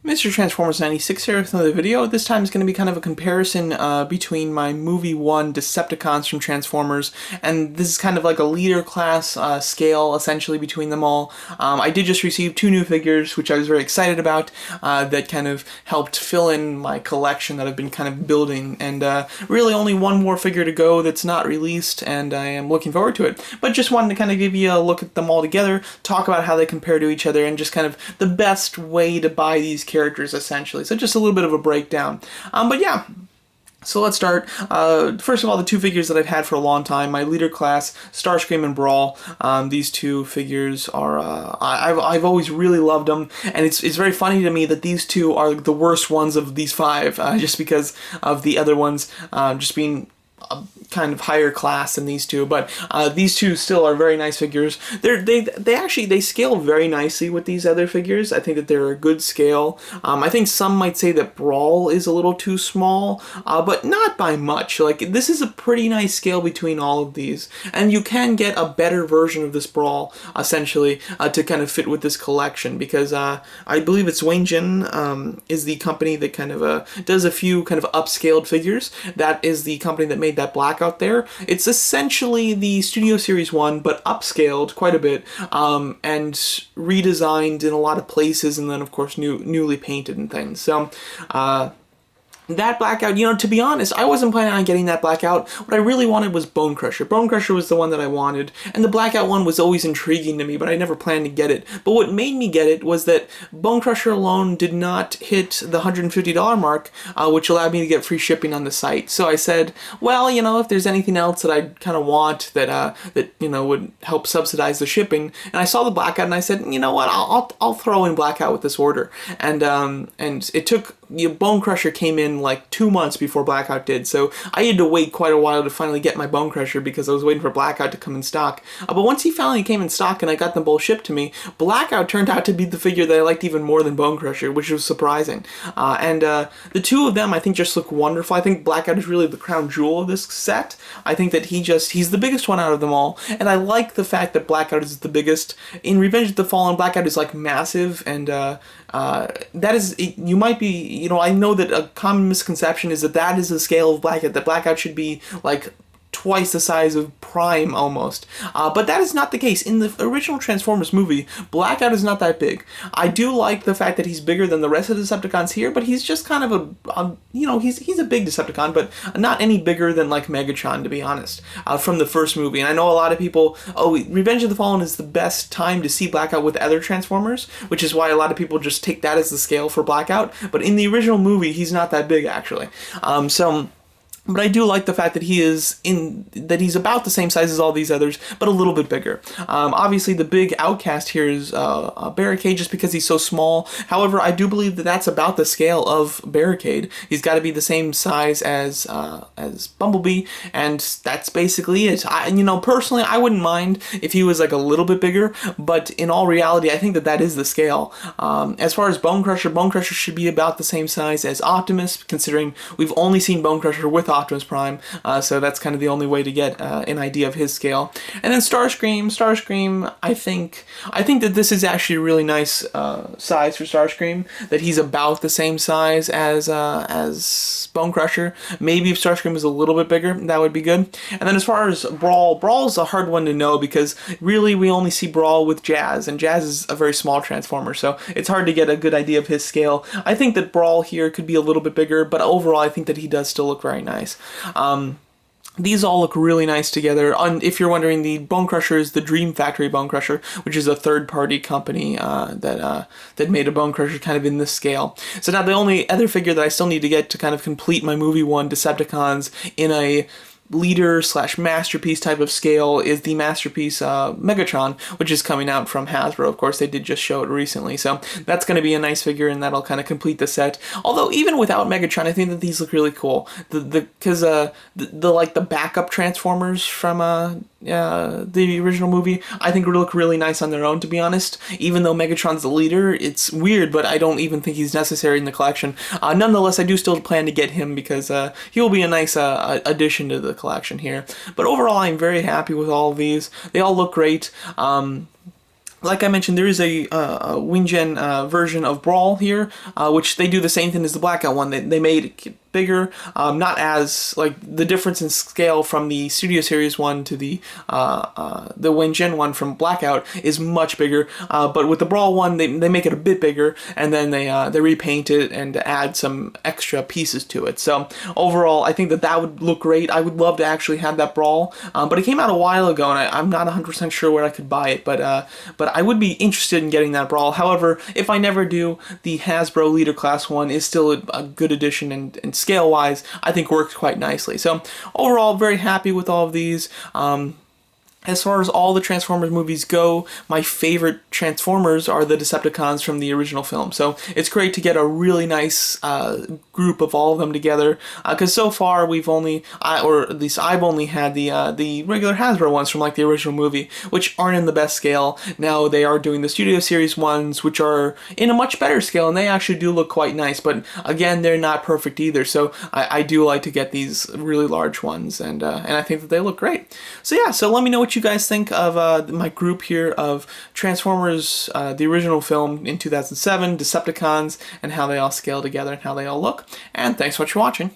Mr. Transformers 96 here with another video. This time is going to be kind of a comparison between my Movie 1 Decepticons from Transformers, and this is kind of like a leader class scale, essentially, between them all. I did just receive 2 new figures, which I was very excited about, that kind of helped fill in my collection that I've been kind of building, and really only one more figure to go that's not released, and I am looking forward to it. But just wanted to kind of give you a look at them all together, talk about how they compare to each other, and just kind of the best way to buy these characters, essentially. So just a little bit of a breakdown. But yeah, so let's start. First of all, the 2 figures that I've had for a long time, my leader class, Starscream and Brawl. These 2 figures are, I've always really loved them, and it's very funny to me that these 2 are the worst ones of these 5, just because of the other ones just being kind of higher class than these 2, but these 2 still are very nice figures. They scale very nicely with these other figures. I think that they're a good scale. I think some might say that Brawl is a little too small, but not by much. Like, this is a pretty nice scale between all of these, and you can get a better version of this Brawl, essentially, to kind of fit with this collection, because I believe it's Wei Jiang is the company that kind of does a few kind of upscaled figures. That is the company that made that Blackout there. It's essentially the Studio Series 1, but upscaled quite a bit, and redesigned in a lot of places, and then of course newly painted and things. So that Blackout, to be honest, I wasn't planning on getting that Blackout. What I really wanted was Bonecrusher. Bonecrusher was the one that I wanted, and the Blackout one was always intriguing to me, but I never planned to get it. But what made me get it was that Bonecrusher alone did not hit the $150 mark, which allowed me to get free shipping on the site. So I said, well, if there's anything else that I kind of want that would help subsidize the shipping, and I saw the Blackout, and I said, you know what, I'll throw in Blackout with this order, and it took. Bonecrusher came in like 2 months before Blackout did, so I had to wait quite a while to finally get my Bonecrusher because I was waiting for Blackout to come in stock. But once he finally came in stock and I got them both shipped to me, Blackout turned out to be the figure that I liked even more than Bonecrusher, which was surprising. The 2 of them I think just look wonderful. I think Blackout is really the crown jewel of this set. I think that he's the biggest one out of them all, and I like the fact that Blackout is the biggest. In Revenge of the Fallen, Blackout is like massive, and that is, you might be, I know that a common misconception is that is the scale of Blackout, that Blackout should be like twice the size of Prime almost, but that is not the case. In the original Transformers movie, Blackout is not that big. I do like the fact that he's bigger than the rest of the Decepticons here, but he's just kind of he's a big Decepticon, but not any bigger than like Megatron, to be honest, from the first movie. And I know a lot of people, Revenge of the Fallen is the best time to see Blackout with other Transformers, which is why a lot of people just take that as the scale for Blackout, but in the original movie, he's not that big, actually. But I do like the fact that he's about the same size as all these others, but a little bit bigger. Obviously, the big outcast here is Barricade, just because he's so small. However, I do believe that that's about the scale of Barricade. He's got to be the same size as Bumblebee, and that's basically it. Personally, I wouldn't mind if he was like a little bit bigger, but in all reality, I think that is the scale. As far as Bonecrusher should be about the same size as Optimus, considering we've only seen Bonecrusher with Optimus Prime, so that's kind of the only way to get an idea of his scale. And then Starscream, I think that this is actually a really nice size for Starscream, that he's about the same size as Bonecrusher. Maybe if Starscream was a little bit bigger, that would be good. And then as far as Brawl's a hard one to know, because really we only see Brawl with Jazz, and Jazz is a very small Transformer, so it's hard to get a good idea of his scale. I think that Brawl here could be a little bit bigger, but overall I think that he does still look very nice. These all look really nice together. If you're wondering, the Bonecrusher is the Dreamfactory Bonecrusher, which is a third-party company that made a Bonecrusher kind of in this scale. So now the only other figure that I still need to get to kind of complete my Movie 1 Decepticons in a leader/masterpiece type of scale is the Masterpiece Megatron, which is coming out from Hasbro. Of course, they did just show it recently, so that's going to be a nice figure, and that'll kind of complete the set. Although even without Megatron, I think that these look really cool. Because the backup Transformers from the original movie, I think look really nice on their own, to be honest. Even though Megatron's the leader, it's weird, but I don't even think he's necessary in the collection. Nonetheless, I do still plan to get him because he will be a nice addition to the collection here. But overall, I'm very happy with all of these. They all look great. like I mentioned, there is a Wing-Gen version of Brawl here, which they do the same thing as the Blackout one. They made it bigger, not as, like, the difference in scale from the Studio Series one to the Wing-Gen one from Blackout is much bigger, but with the Brawl one, they make it a bit bigger, and then they repaint it and add some extra pieces to it. So overall, I think that would look great. I would love to actually have that Brawl, but it came out a while ago, and I'm not 100% sure where I could buy it, but I would be interested in getting that Brawl. However, if I never do, the Hasbro Leader Class one is still a good addition, and scale-wise, I think works quite nicely. So overall, very happy with all of these. As far as all the Transformers movies go, my favorite Transformers are the Decepticons from the original film. So it's great to get a really nice group of all of them together. Because so far we've only, or at least I've only had the regular Hasbro ones from like the original movie, which aren't in the best scale. Now they are doing the Studio Series ones, which are in a much better scale, and they actually do look quite nice. But again, they're not perfect either. So I do like to get these really large ones, and I think that they look great. So yeah, so let me know what you guys think of my group here of Transformers, the original film in 2007, Decepticons, and how they all scale together and how they all look. And thanks so much for watching.